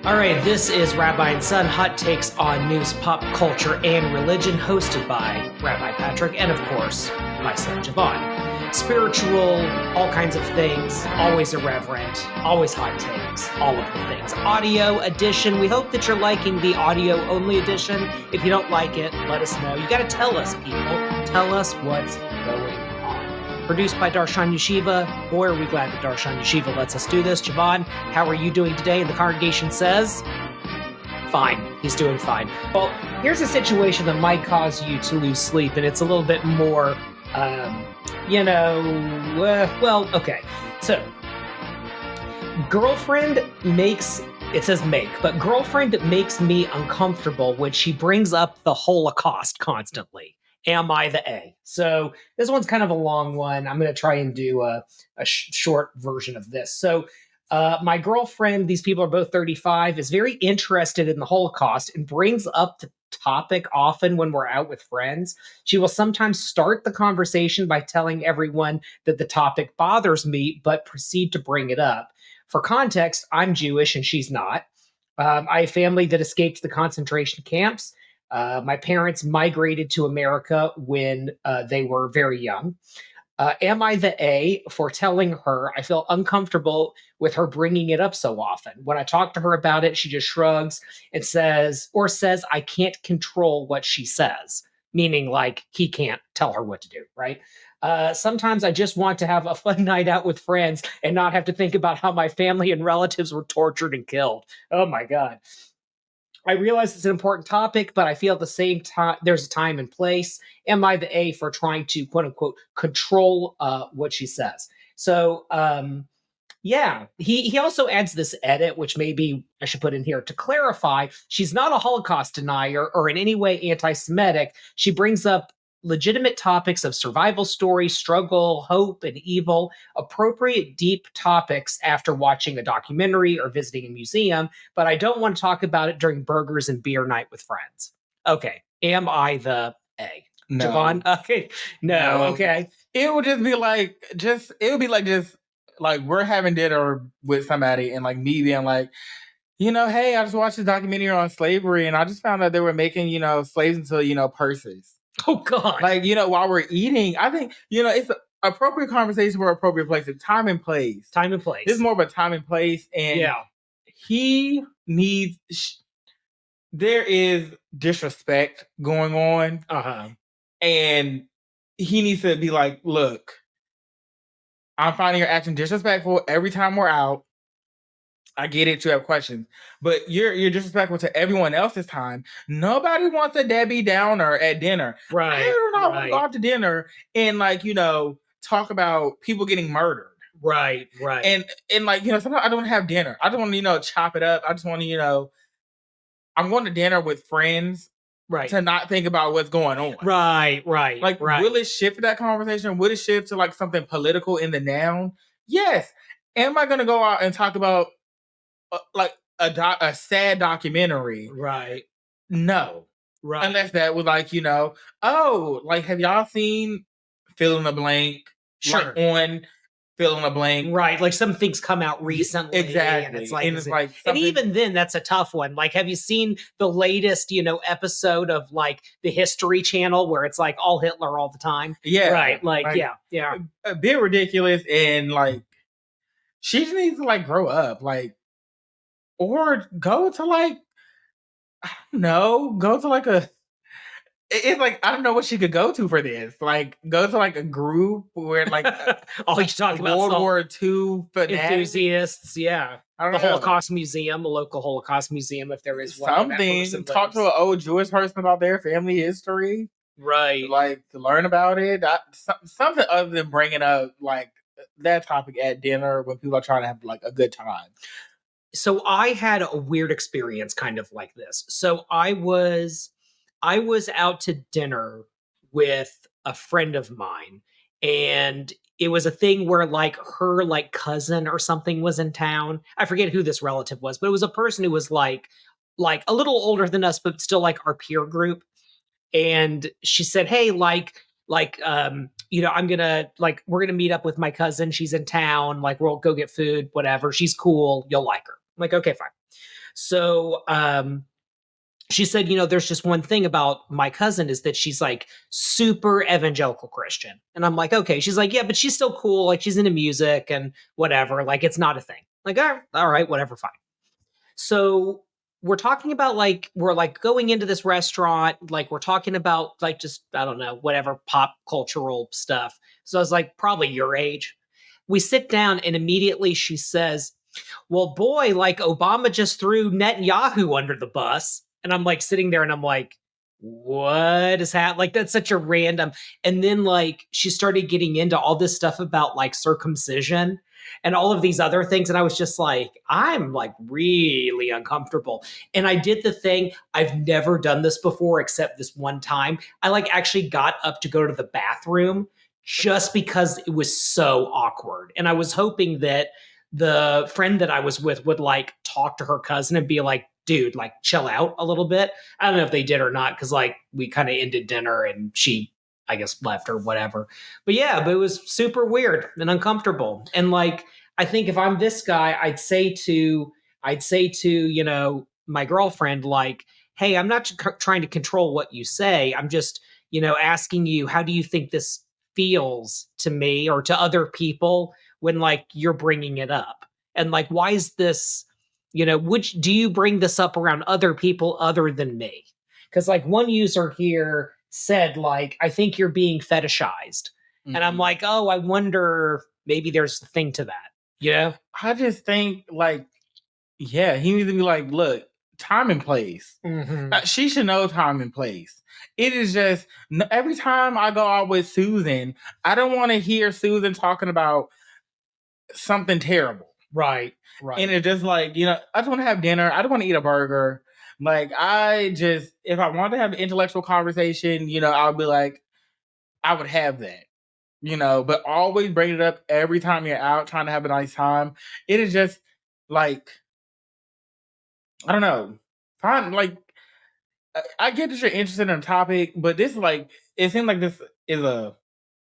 All right, this is Rabbi Son, hot takes on news, pop culture, and religion, hosted by Rabbi Patrick and, of course, my son Javon. Spiritual, all kinds of things, always irreverent, always hot takes, all of the things. Audio edition, we hope that you're liking the audio-only edition. If you don't like it, let us know. You got to tell us, people. Tell us what's going on. Produced by Darshan Yeshiva. Boy, are we glad that Darshan Yeshiva lets us do this. Javon, how are you doing today? And the congregation says, fine. He's doing fine. Well, here's a situation that might cause you to lose sleep, and it's a little bit more, okay. So, girlfriend makes, it says make, but girlfriend makes me uncomfortable when she brings up the Holocaust constantly. Am I the A? So this one's kind of a long one. I'm going to try and do a short version of this. So my girlfriend, these people are both 35, is very interested in the Holocaust and brings up the topic often when we're out with friends. She will sometimes start the conversation by telling everyone that the topic bothers me, but proceed to bring it up. For context, I'm Jewish and she's not. I have family that escaped the concentration camps. My parents migrated to America when they were very young. Am I the A for telling her I feel uncomfortable with her bringing it up so often? When I talk to her about it, she just shrugs and says I can't control what she says, meaning like he can't tell her what to do, right? Sometimes I just want to have a fun night out with friends and not have to think about how my family and relatives were tortured and killed. Oh my God. I realize it's an important topic, but I feel at the same time there's a time and place. Am I the A for trying to quote unquote control what she says? So yeah, he also adds this edit, which maybe I should put in here to clarify. She's not a Holocaust denier or in any way anti-Semitic. She brings up legitimate topics of survival stories, struggle, hope, and evil, appropriate deep topics after watching a documentary or visiting a museum, but I don't want to talk about it during burgers and beer night with friends. Okay, am I the A? No. Javon? Okay, no, okay. It would just be like we're having dinner with somebody and like me being like, hey, I just watched this documentary on slavery and I just found out they were making, slaves into, purses. Oh, God. Like, while we're eating, I think, it's an appropriate conversation for appropriate place. It's time and place. Time and place. This is more of a time and place. And he needs, there is disrespect going on. Uh-huh. And he needs to be like, look, I'm finding your action disrespectful every time we're out. I get it, you have questions, but you're disrespectful to everyone else's time. Nobody wants a Debbie Downer at dinner. Right. I don't know. Right. Go out to dinner and talk about people getting murdered. Right. And sometimes I don't have dinner. I don't want to, chop it up. I just want to, I'm going to dinner with friends. Right. To not think about what's going on. Right. Will it shift that conversation? Will it shift to like something political in the noun? Yes. Am I going to go out and talk about a sad documentary? Right. No. Right. Unless that was like, have y'all seen fill in the blank? Sure. Like on fill in the blank. Right. Like some things come out recently. Exactly. And it's like, and even then that's a tough one. Like, have you seen the latest, episode of like the History Channel where it's like all Hitler all the time? Yeah. Right. Like yeah. A bit ridiculous. And like, she just needs to like grow up. Like, or go to like, I don't know, go to like it's like, I don't know what she could go to for this. Like, go to like a group where like all you're talking about World War II enthusiasts, yeah. I don't know. Holocaust Museum, a local Holocaust museum, if there is one. Something. Talk to an old Jewish person about their family history. Right. Like, to learn about it. Something other than bringing up like that topic at dinner when people are trying to have like a good time. So I had a weird experience kind of like this. So I was out to dinner with a friend of mine, and it was a thing where like her like cousin or something was in town. I forget who this relative was, but it was a person who was like a little older than us, but still like our peer group. And she said, hey, I'm gonna we're gonna meet up with my cousin. She's in town. Like, we'll go get food, whatever. She's cool. You'll like her. I'm like, okay, fine. So she said, there's just one thing about my cousin is that she's like super evangelical Christian. And I'm like, okay. She's like, yeah, but she's still cool. Like she's into music and whatever. Like it's not a thing. Like, all right, whatever, fine. So we're talking about like, we're like going into this restaurant. Like we're talking about like just, I don't know, whatever pop cultural stuff. So I was like, probably your age. We sit down and immediately she says, well, boy, like Obama just threw Netanyahu under the bus. And I'm like sitting there and I'm like, what is that? Like, that's such a random. And then like she started getting into all this stuff about like circumcision and all of these other things. And I was just like, I'm like really uncomfortable. And I did the thing. I've never done this before except this one time. I like actually got up to go to the bathroom just because it was so awkward. And I was hoping that the friend that I was with would like talk to her cousin and be like, dude, like chill out a little bit. I don't know if they did or not because like we kind of ended dinner and she, I guess, left or whatever. But yeah, but it was super weird and uncomfortable. And like, I think if I'm this guy, I'd say to, my girlfriend, like, hey, I'm not trying to control what you say. I'm just, asking you, how do you think this feels to me or to other people when like you're bringing it up? And like, why is this, which do you bring this up around other people other than me? Because like one user here said, like, I think you're being fetishized. Mm-hmm. And I'm like, oh, I wonder maybe there's a thing to that. I just think like, yeah, he needs to be like, look, time and place. Mm-hmm. She should know time and place. It is just every time I go out with Susan, I don't want to hear Susan talking about something terrible. Right. And it's just like, I just want to have dinner. I don't want to eat a burger. Like, if I want to have an intellectual conversation, I'll be like, I would have that, but always bring it up every time you're out trying to have a nice time. It is just like, I don't know. Fine, like, I get that you're interested in a topic, but this is like, it seems like this is a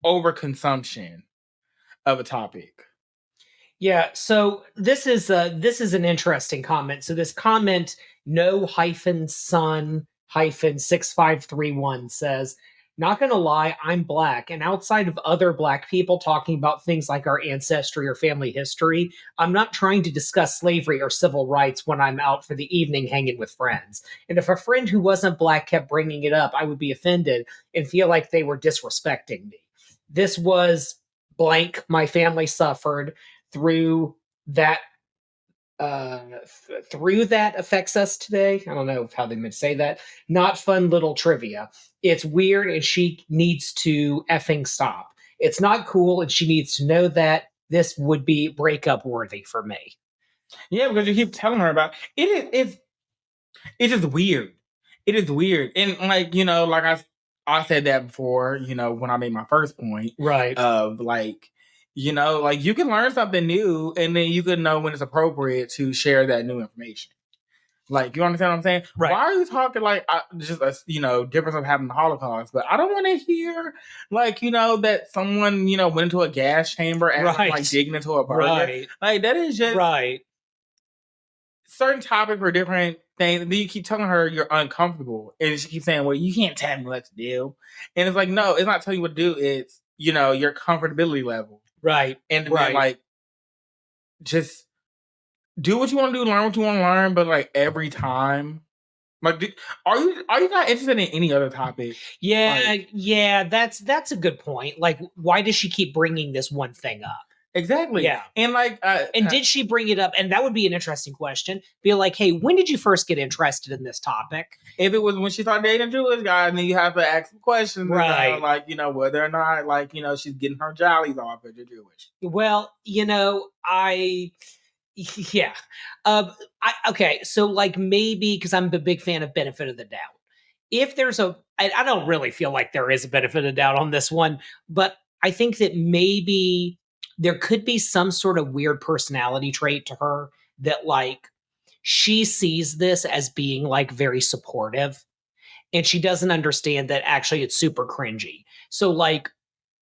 overconsumption of a topic. Yeah, so this is an interesting comment. So this comment, no-son-6531 says, not gonna lie, I'm black, and outside of other black people talking about things like our ancestry or family history, I'm not trying to discuss slavery or civil rights when I'm out for the evening hanging with friends. And if a friend who wasn't black kept bringing it up, I would be offended and feel like they were disrespecting me. This was blank. My family suffered through that affects us today. I don't know how they meant to say that. Not fun little trivia. It's weird and she needs to effing stop. It's not cool and she needs to know that this would be breakup worthy for me. Yeah, because you keep telling her about it. It's just weird. It is weird. And like, like I said that before, when I made my first point. Right. Of like, like you can learn something new and then you can know when it's appropriate to share that new information. Like, you understand what I'm saying? Right. Why are you talking like just a difference of having the Holocaust? But I don't want to hear like that someone went into a gas chamber and like digging into a burger. Right. Like that is just right. Certain topics for different things. And then you keep telling her you're uncomfortable, and she keeps saying, "Well, you can't tell me what to do." And it's like, no, it's not telling you what to do. It's your comfortability level, right? And then like just do what you want to do, learn what you want to learn, but like every time, like, are you not interested in any other topic? Yeah, that's a good point. Like, why does she keep bringing this one thing up? Exactly. Yeah. And like, and did she bring it up? And that would be an interesting question. Be like, hey, when did you first get interested in this topic? If it was when she started dating a Jewish guy, and then you have to ask questions, right? Like, whether or not, like, she's getting her jollies off if you're Jewish. Well, yeah. Okay. So like maybe because I'm a big fan of benefit of the doubt. If there's I don't really feel like there is a benefit of the doubt on this one, but I think that maybe there could be some sort of weird personality trait to her that like she sees this as being like very supportive and she doesn't understand that actually it's super cringy. So like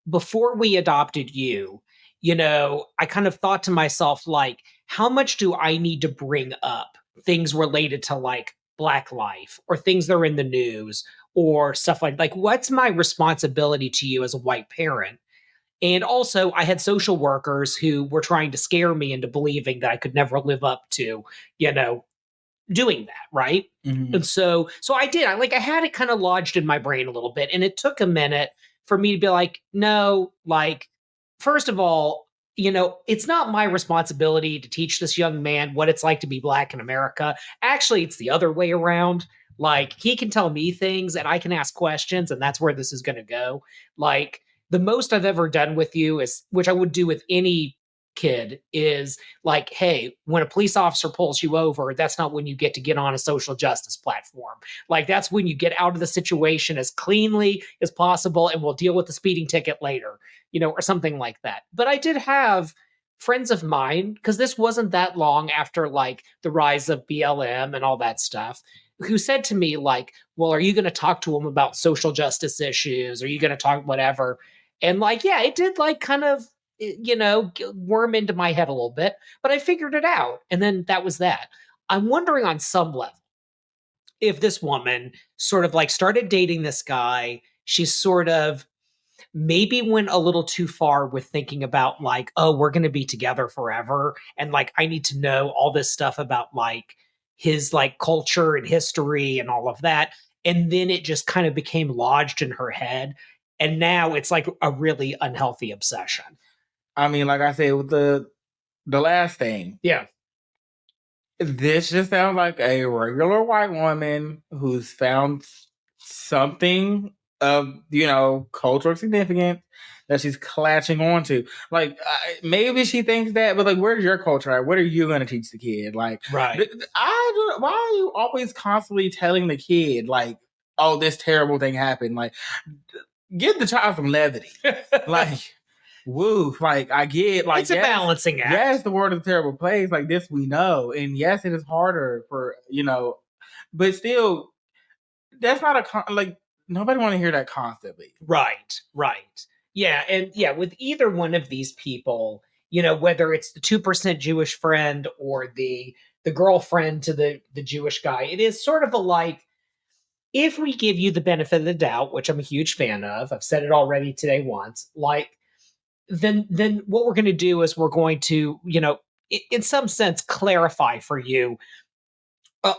before we adopted you, I kind of thought to myself, like, how much do I need to bring up things related to like Black life or things that are in the news or stuff like what's my responsibility to you as a white parent? And also, I had social workers who were trying to scare me into believing that I could never live up to, you know, doing that, right? Mhm. And so I did. I had it kind of lodged in my brain a little bit, and it took a minute for me to be like, no, like first of all, it's not my responsibility to teach this young man what it's like to be Black in America. Actually, it's the other way around. Like he can tell me things and I can ask questions, and that's where this is going to go. Like the most I've ever done with you is, which I would do with any kid, is like, hey, when a police officer pulls you over, that's not when you get on a social justice platform. Like that's when you get out of the situation as cleanly as possible and we'll deal with the speeding ticket later, or something like that. But I did have friends of mine, because this wasn't that long after like the rise of BLM and all that stuff, who said to me like, well, are you going to talk to him about social justice issues? Are you going to talk whatever? And like, yeah, it did like kind of worm into my head a little bit, but I figured it out. And then that was that. I'm wondering on some level if this woman sort of like started dating this guy, she sort of maybe went a little too far with thinking about like, oh, we're going to be together forever. And like, I need to know all this stuff about like his like culture and history and all of that. And then it just kind of became lodged in her head. And now it's like a really unhealthy obsession. I mean, like I said, with the last thing, Yeah. this just sounds like a regular white woman who's found something of, cultural significance that she's clatching onto. Like, maybe she thinks that, but like, where's your culture at? What are you going to teach the kid? Like, right. Why are you always constantly telling the kid, like, oh, this terrible thing happened? Like, give the child some levity. Like, woo, like I get, like it's a balancing act. Yes, the world is a terrible place. Like this, we know, and yes, it is harder for but still, that's not like nobody want to hear that constantly. Right. Yeah, and yeah, with either one of these people, whether it's the 2% Jewish friend or the girlfriend to the Jewish guy, it is sort of a like, if we give you the benefit of the doubt, which I'm a huge fan of, I've said it already today once, like then what we're going to do is we're going to, in some sense clarify for you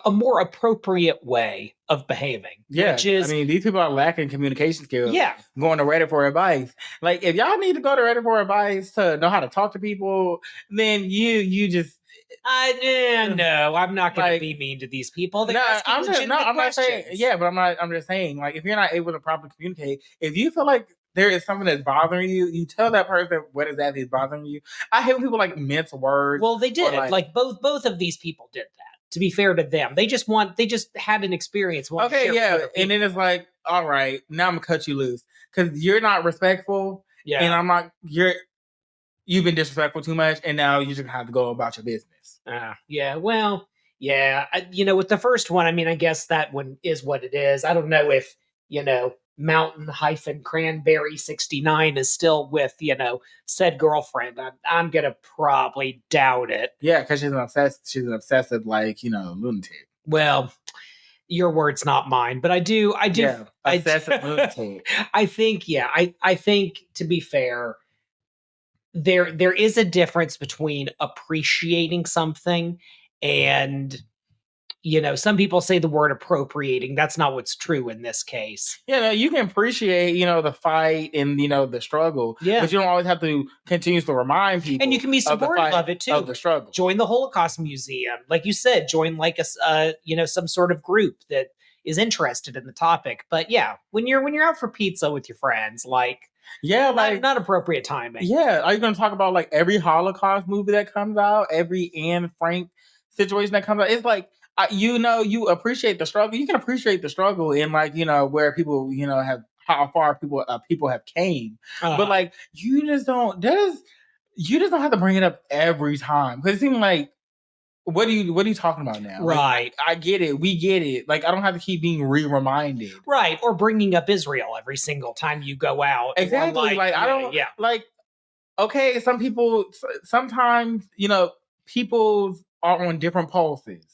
a more appropriate way of behaving. Yeah, which is, I mean, these people are lacking communication skills. Yeah. Going to Reddit for advice. Like, if y'all need to go to Reddit for advice to know how to talk to people, then you just. No, I'm not going to be mean to these people. I'm not saying. Yeah, but I'm just saying. Like, if you're not able to properly communicate, if you feel like there is something that's bothering you, you tell that person what exactly is bothering you. I hate when people like mince words. Well, they did. Like both of these people did that. To be fair to them, they just had an experience. Okay, yeah, and then it's like, all right, now I'm gonna cut you loose because you're not respectful. Yeah, and I'm not. You've been disrespectful too much, and now you just have to go about your business. Yeah. Well, yeah. With the first one, I mean, I guess that one is what it is. I don't know if Mountain-Cranberry 69 is still with said girlfriend. I'm gonna probably doubt it. Yeah, because she's an obsessive like lunatic. Well, your words, not mine. But I do. Yeah, obsessive lunatic. I think. Yeah. I think, to be fair, there is a difference between appreciating something and some people say the word appropriating. That's not what's true in this case. Yeah, you can appreciate, the fight and, the struggle. Yeah. But you don't always have to continue to remind people. And you can be supportive of it too. Of the struggle. Join the Holocaust Museum. Like you said, join like some sort of group that is interested in the topic. But yeah, when you're out for pizza with your friends, like, yeah, like not appropriate timing. Yeah. Are you going to talk about like every Holocaust movie that comes out, every Anne Frank situation that comes out? It's like, you appreciate the struggle. You can appreciate the struggle in like, where people, have how far people have came. But like, you just don't have to bring it up every time. Because it seems like, what are you talking about now? Right. Like, I get it. We get it. Like, I don't have to keep being reminded. Right. Or bringing up Israel every single time you go out. Exactly. Like I don't, like, okay, sometimes, people are on different pulses.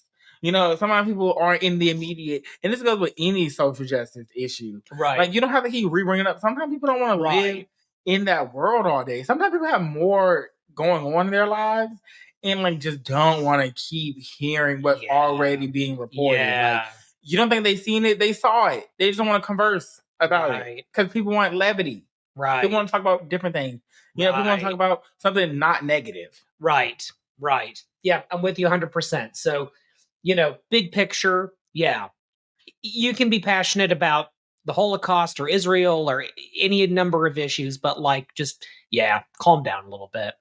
You know, sometimes people aren't in the immediate, and this goes with any social justice issue. Right. Like, you don't have to keep re-bringing it up. Sometimes people don't want to live in that world all day. Sometimes people have more going on in their lives and like just don't want to keep hearing what's already being reported. Like, you don't think they've seen it, they saw it. They just don't want to converse about it because people want levity. Right. People want to talk about different things. You know, people want to talk about something not negative. Right. Yeah, I'm with you 100%. So, you know, big picture, yeah, you can be passionate about the Holocaust or Israel or any number of issues, but like, just, yeah, calm down a little bit.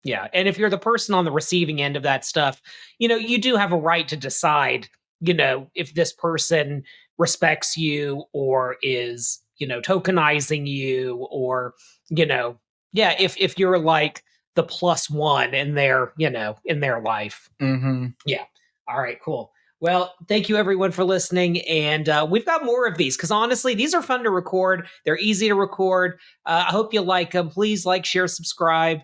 Yeah. And if you're the person on the receiving end of that stuff, you know, you do have a right to decide, you know, if this person respects you or is, you know, tokenizing you or, you know, yeah, if you're like the plus one in their, you know, in their life. Mm-hmm. Yeah. All right, cool. Well, thank you everyone for listening. And we've got more of these because honestly, these are fun to record. They're easy to record. I hope you like them. Please like, share, subscribe.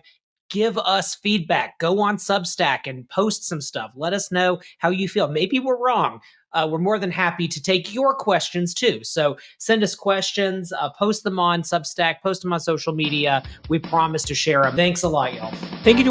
Give us feedback. Go on Substack and post some stuff. Let us know how you feel. Maybe we're wrong. We're more than happy to take your questions too. So send us questions, post them on Substack, post them on social media. We promise to share them. Thanks a lot, y'all. Thank you.